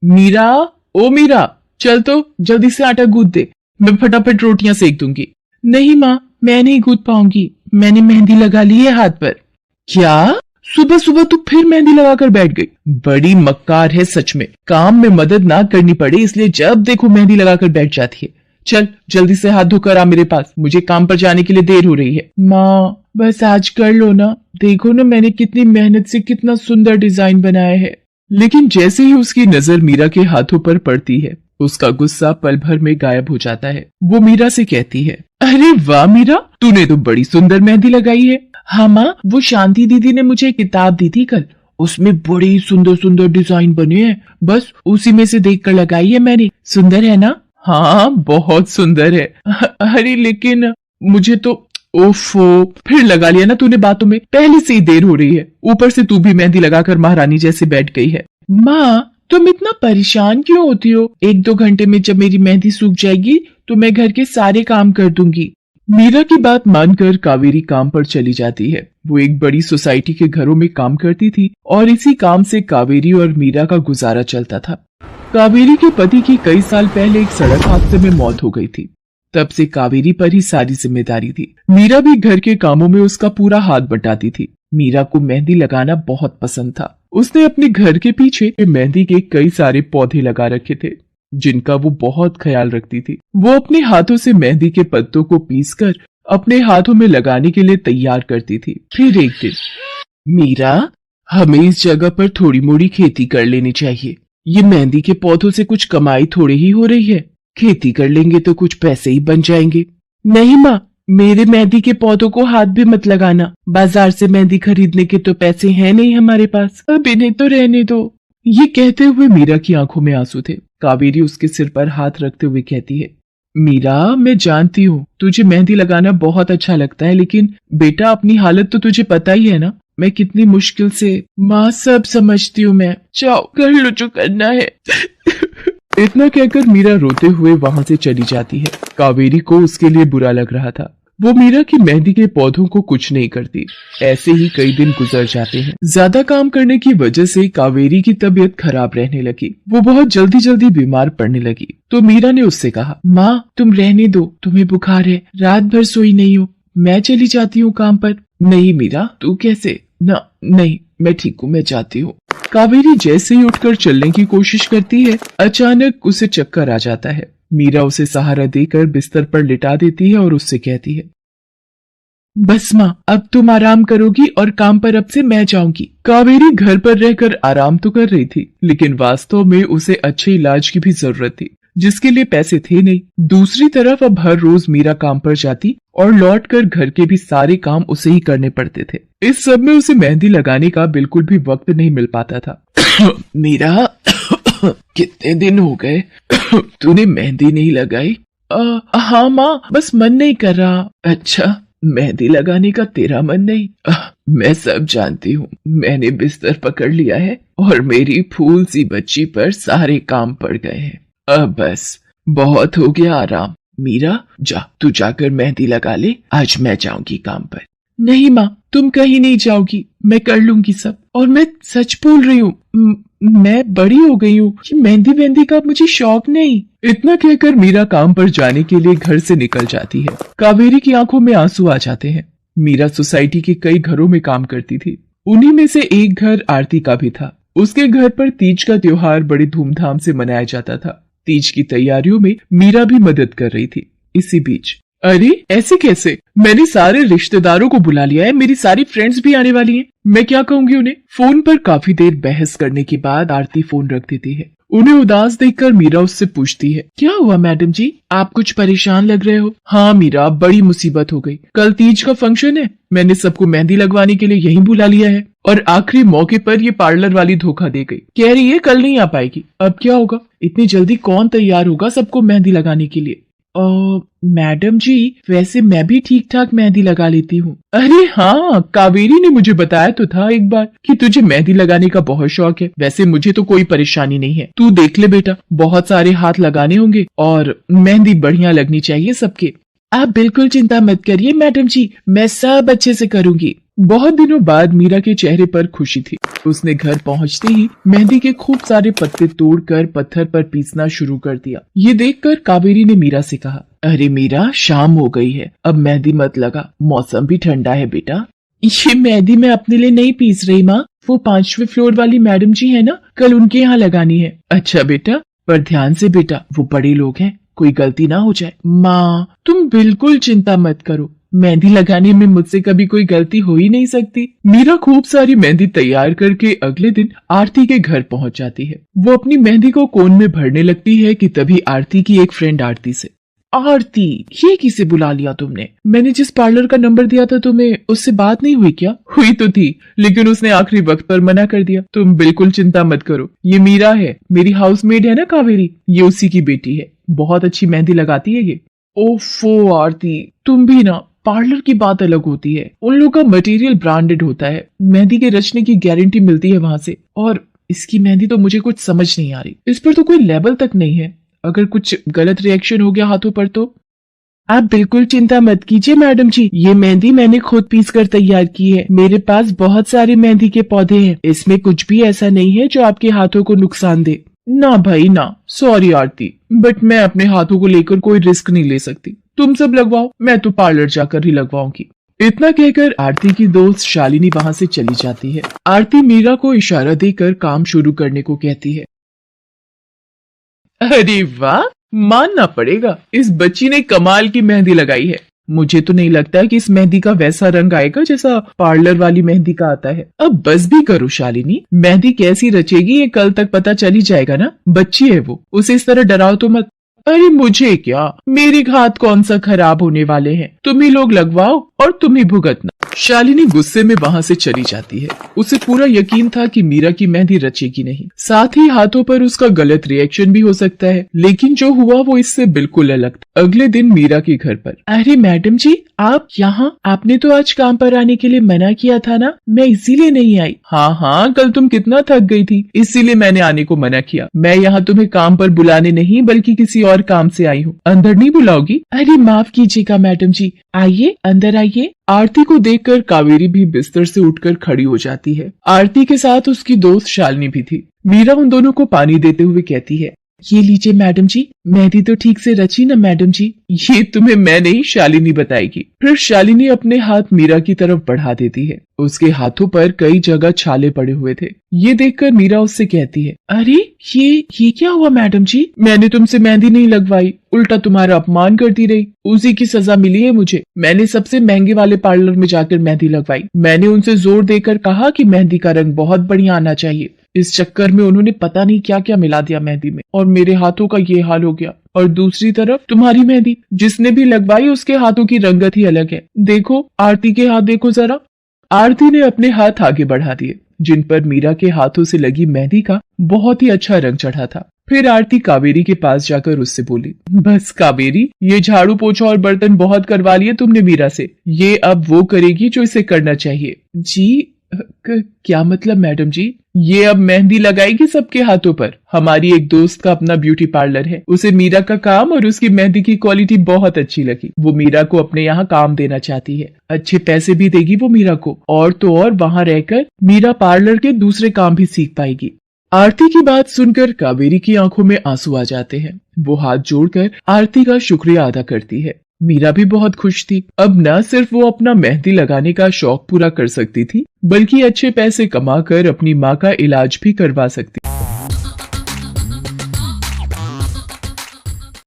मीरा, ओ मीरा, चल तो जल्दी से आटा गूंथ दे, मैं फटाफट रोटियां सेक दूंगी। नहीं माँ, मैं नहीं गूंथ पाऊंगी, मैंने मेहंदी लगा ली है हाथ पर। क्या? सुबह सुबह तू फिर मेहंदी लगाकर बैठ गई? बड़ी मक्कार है सच में, काम में मदद ना करनी पड़े इसलिए जब देखो मेहंदी लगाकर बैठ जाती है। चल जल्दी से हाथ धोकर आ मेरे पास, मुझे काम पर जाने के लिए देर हो रही है। माँ बस आज कर लो ना, देखो ना मैंने कितनी मेहनत से कितना सुंदर डिजाइन बनाया है। लेकिन जैसे ही उसकी नजर मीरा के हाथों पर पड़ती है, उसका गुस्सा पल भर में गायब हो जाता है। वो मीरा से कहती है, अरे वाह मीरा, तूने तो बड़ी सुंदर मेहंदी लगाई है। हाँ माँ, वो शांति दीदी ने मुझे किताब दी थी कल, उसमें बड़ी सुंदर सुंदर डिजाइन बने हैं, बस उसी में से देखकर लगाई है मैंने। सुंदर है ना? हाँ बहुत सुंदर है। अरे लेकिन मुझे तो, ओफो, फिर लगा लिया ना तूने बातों में, पहले से ही देर हो रही है, ऊपर से तू भी मेहंदी लगाकर महारानी जैसे बैठ गई है। माँ तुम इतना परेशान क्यों होती हो? 1-2 घंटे में जब मेरी मेहंदी सूख जाएगी तो मैं घर के सारे काम कर दूंगी। मीरा की बात मानकर कावेरी काम पर चली जाती है। वो एक बड़ी सोसाइटी के घरों में काम करती थी और इसी काम से कावेरी और मीरा का गुजारा चलता था। कावेरी के पति की कई साल पहले एक सड़क हादसे में मौत हो गई थी। तब से कावेरी पर ही सारी जिम्मेदारी थी। मीरा भी घर के कामों में उसका पूरा हाथ बटाती थी। मीरा को मेहंदी लगाना बहुत पसंद था। उसने अपने घर के पीछे मेहंदी के कई सारे पौधे लगा रखे थे, जिनका वो बहुत ख्याल रखती थी। वो अपने हाथों से मेहंदी के पत्तों को पीसकर अपने हाथों में लगाने के लिए तैयार करती थी। फिर एक दिन, मीरा, हमें इस जगह पर थोड़ी मोड़ी खेती कर लेनी चाहिए। ये मेहंदी के पौधों से कुछ कमाई थोड़ी ही हो रही है, खेती कर लेंगे तो कुछ पैसे ही बन जाएंगे। नहीं माँ, मेरे मेहंदी के पौधों को हाथ भी मत लगाना, बाजार से मेहंदी खरीदने के तो पैसे हैं नहीं हमारे पास, अब इन्हें तो रहने दो। ये कहते हुए मीरा की आंखों में आंसू थे। कावेरी उसके सिर पर हाथ रखते हुए कहती है, मीरा मैं जानती हूँ तुझे मेहंदी लगाना बहुत अच्छा लगता है, लेकिन बेटा अपनी हालत तो तुझे पता ही है ना, मैं कितनी मुश्किल से। माँ सब समझती हूँ मैं, जाओ कर लो जो करना है। इतना कहकर मीरा रोते हुए वहाँ से चली जाती है। कावेरी को उसके लिए बुरा लग रहा था। वो मीरा की मेहंदी के पौधों को कुछ नहीं करती। ऐसे ही कई दिन गुजर जाते हैं। ज्यादा काम करने की वजह से कावेरी की तबीयत खराब रहने लगी। वो बहुत जल्दी जल्दी बीमार पड़ने लगी। तो मीरा ने उससे कहा, माँ तुम रहने दो, तुम्हें बुखार है, रात भर सोई नहीं हो, मैं चली जाती हूँ काम पर। नहीं मीरा, तू कैसे? ना नहीं, मैं ठीक हूँ, मैं जाती हूँ। कावेरी जैसे ही उठकर चलने की कोशिश करती है, अचानक उसे चक्कर आ जाता है। मीरा उसे सहारा देकर बिस्तर पर लिटा देती है और उससे कहती है, बस माँ अब तुम आराम करोगी और काम पर अब से मैं जाऊंगी। कावेरी घर पर रहकर आराम तो कर रही थी, लेकिन वास्तव में उसे अच्छे इलाज की भी जरूरत थी, जिसके लिए पैसे थे नहीं। दूसरी तरफ अब हर रोज मीरा काम पर जाती और लौटकर घर के भी सारे काम उसे ही करने पड़ते थे। इस सब में उसे मेहंदी लगाने का बिल्कुल भी वक्त नहीं मिल पाता था। मीरा, कितने दिन हो गए तूने मेहंदी नहीं लगाई? हाँ माँ, बस मन नहीं कर रहा। अच्छा, मेहंदी लगाने का तेरा मन नहीं? मैं सब जानती हूँ। मैंने बिस्तर पकड़ लिया है और मेरी फूल सी बच्ची पर सारे काम पड़ गए हैं। अब बस बहुत हो गया आराम। मीरा जा, तू जाकर मेहंदी लगा ले, आज मैं जाऊंगी काम पर। नहीं माँ, तुम कहीं नहीं जाओगी, मैं कर लूंगी सब। और मैं सच बोल रही हूँ, मैं बड़ी हो गई हूँ, मेहंदी वेहंदी का मुझे शौक नहीं। इतना कहकर मीरा काम पर जाने के लिए घर से निकल जाती है। कावेरी की आंखों में आंसू आ जाते हैं। मीरा सोसाइटी के कई घरों में काम करती थी। उन्हीं में से एक घर आरती का भी था। उसके घर पर तीज का त्योहार बड़े धूमधाम से मनाया जाता था। तीज की तैयारियों में मीरा भी मदद कर रही थी। इसी बीच, अरे ऐसे कैसे? मैंने सारे रिश्तेदारों को बुला लिया है, मेरी सारी फ्रेंड्स भी आने वाली हैं। मैं क्या कहूंगी उन्हें? फोन पर काफी देर बहस करने के बाद आरती फोन रख देती है। उन्हें उदास देखकर मीरा उससे पूछती है, क्या हुआ मैडम जी, आप कुछ परेशान लग रहे हो? हाँ मीरा, बड़ी मुसीबत हो गई। कल तीज का फंक्शन है, मैंने सबको मेहंदी लगवाने के लिए यहीं बुला लिया है और आखिरी मौके पर ये पार्लर वाली धोखा दे गई। कह रही है कल नहीं आ पाएगी। अब क्या होगा? इतनी जल्दी कौन तैयार होगा सबको मेहंदी लगाने के लिए? मैडम जी, वैसे मैं भी ठीक ठाक मेहंदी लगा लेती हूँ। अरे हाँ, कावेरी ने मुझे बताया तो था एक बार कि तुझे मेहंदी लगाने का बहुत शौक है। वैसे मुझे तो कोई परेशानी नहीं है, तू देख ले बेटा, बहुत सारे हाथ लगाने होंगे और मेहंदी बढ़िया लगनी चाहिए सबके। आप बिल्कुल चिंता मत करिए मैडम जी, मैं सब अच्छे से करूंगी। बहुत दिनों बाद मीरा के चेहरे पर खुशी थी। उसने घर पहुंचते ही मेहंदी के खूब सारे पत्ते तोड़कर पत्थर पर पीसना शुरू कर दिया। ये देखकर कावेरी ने मीरा से कहा, अरे मीरा, शाम हो गई है, अब मेहंदी मत लगा, मौसम भी ठंडा है बेटा। ये मेहंदी मैं अपने लिए नहीं पीस रही माँ, वो 5वें फ्लोर वाली मैडम जी है ना, कल उनके यहाँ लगानी है। अच्छा बेटा, पर ध्यान से बेटा, वो बड़े लोग हैं, कोई गलती ना हो जाए। माँ तुम बिल्कुल चिंता मत करो, मेहंदी लगाने में मुझसे कभी कोई गलती हो ही नहीं सकती। मीरा खूब सारी मेहंदी तैयार करके अगले दिन आरती के घर पहुंच जाती है। वो अपनी मेहंदी को कोन में भरने लगती है कि तभी आरती की एक फ्रेंड आरती से, आरती ये किसे बुला लिया तुमने? मैंने जिस पार्लर का नंबर दिया था तुम्हें, उससे बात नहीं हुई क्या? हुई तो थी, लेकिन उसने आखिरी वक्त पर मना कर दिया। तुम बिल्कुल चिंता मत करो, ये मीरा है, मेरी हाउसमेड है ना कावेरी, ये उसी की बेटी है, बहुत अच्छी मेहंदी लगाती है ये। ओफो आरती, तुम भी ना, पार्लर की बात अलग होती है, उन लोगों का मटेरियल ब्रांडेड होता है, मेहंदी के रचने की गारंटी मिलती है वहां से, और इसकी मेहंदी तो मुझे कुछ समझ नहीं आ रही, इस पर तो कोई लेबल तक नहीं है, अगर कुछ गलत रिएक्शन हो गया हाथों पर तो। आप बिल्कुल चिंता मत कीजिए मैडम जी, ये मेहंदी मैंने खुद पीस कर तैयार की है, मेरे पास बहुत सारे मेहंदी के पौधे हैं, इसमें कुछ भी ऐसा नहीं है जो आपके हाथों को नुकसान दे। ना भाई ना, सॉरी आरती, बट मैं अपने हाथों को लेकर कोई रिस्क नहीं ले सकती, तुम सब लगवाओ, मैं तो पार्लर जाकर ही लगवाऊंगी। इतना कहकर आरती की दोस्त शालिनी वहां से चली जाती है। आरती मीरा को इशारा देकर काम शुरू करने को कहती है। अरे वाह, मानना पड़ेगा, इस बच्ची ने कमाल की मेहंदी लगाई है। मुझे तो नहीं लगता कि इस मेहंदी का वैसा रंग आएगा जैसा पार्लर वाली मेहंदी का आता है। अब बस भी करो शालिनी, मेहंदी कैसी रचेगी ये कल तक पता चल ही जाएगा ना, बच्ची है वो, उसे इस तरह डराओ तो मत। अरे मुझे क्या, मेरे हाथ कौन सा खराब होने वाले हैं, तुम ही लोग लगवाओ और तुम ही भुगतना। शालिनी गुस्से में वहां से चली जाती है। उसे पूरा यकीन था कि मीरा की मेहंदी रचेगी नहीं, साथ ही हाथों पर उसका गलत रिएक्शन भी हो सकता है, लेकिन जो हुआ वो इससे बिल्कुल अलग था। अगले दिन मीरा के घर पर, अरे मैडम जी आप यहाँ, आपने तो आज काम पर आने के लिए मना किया था ना, मैं इसीलिए नहीं आई। हाँ हाँ, कल तुम कितना थक गई थी, इसीलिए मैंने आने को मना किया। मैं यहाँ तुम्हें काम पर बुलाने नहीं बल्कि किसी और काम से आई हूँ, अंदर नहीं बुलाओगी? अरे माफ कीजिएगा मैडम जी, आइए अंदर आइए। आरती को देखकर कावेरी भी बिस्तर से उठकर खड़ी हो जाती है। आरती के साथ उसकी दोस्त शालिनी भी थी। मीरा उन दोनों को पानी देते हुए कहती है, ये लीजिए मैडम जी, मेहंदी तो ठीक से रची ना मैडम जी? ये तुम्हें मैं नहीं शालिनी बताएगी। फिर शालिनी अपने हाथ मीरा की तरफ बढ़ा देती है। उसके हाथों पर कई जगह छाले पड़े हुए थे। ये देखकर मीरा उससे कहती है, अरे ये क्या हुआ मैडम जी? मैंने तुमसे मेहंदी नहीं लगवाई, उल्टा तुम्हारा अपमान करती रही, उसी की सजा मिली है मुझे। मैंने सबसे महंगे वाले पार्लर में जाकर मेहंदी लगवाई। मैंने उनसे जोर देकर कहा कि मेहंदी का रंग बहुत बढ़िया आना चाहिए। इस चक्कर में उन्होंने पता नहीं क्या क्या मिला दिया मेहंदी में, और मेरे हाथों का ये हाल हो गया। और दूसरी तरफ तुम्हारी मेहंदी, जिसने भी लगवाई उसके हाथों की रंगत ही अलग है। देखो आरती के हाथ देखो जरा। आरती ने अपने हाथ आगे बढ़ा दिए, जिन पर मीरा के हाथों से लगी मेहंदी का बहुत ही अच्छा रंग चढ़ा था। फिर आरती कावेरी के पास जाकर उससे बोली, बस कावेरी, ये झाड़ू पोछा और बर्तन बहुत करवा लिए तुमने मीरा से, ये अब वो करेगी जो इसे करना चाहिए। जी क्या मतलब मैडम जी? ये अब मेहंदी लगाएगी सबके हाथों पर। हमारी एक दोस्त का अपना ब्यूटी पार्लर है, उसे मीरा का काम और उसकी मेहंदी की क्वालिटी बहुत अच्छी लगी। वो मीरा को अपने यहाँ काम देना चाहती है, अच्छे पैसे भी देगी वो मीरा को, और तो और वहाँ रहकर मीरा पार्लर के दूसरे काम भी सीख पाएगी। आरती की बात सुनकर कावेरी की आंखों में आंसू आ जाते हैं। वो हाथ जोड़कर आरती का शुक्रिया अदा करती है। मीरा भी बहुत खुश थी। अब न सिर्फ वो अपना मेहंदी लगाने का शौक पूरा कर सकती थी, बल्कि अच्छे पैसे कमाकर अपनी माँ का इलाज भी करवा सकती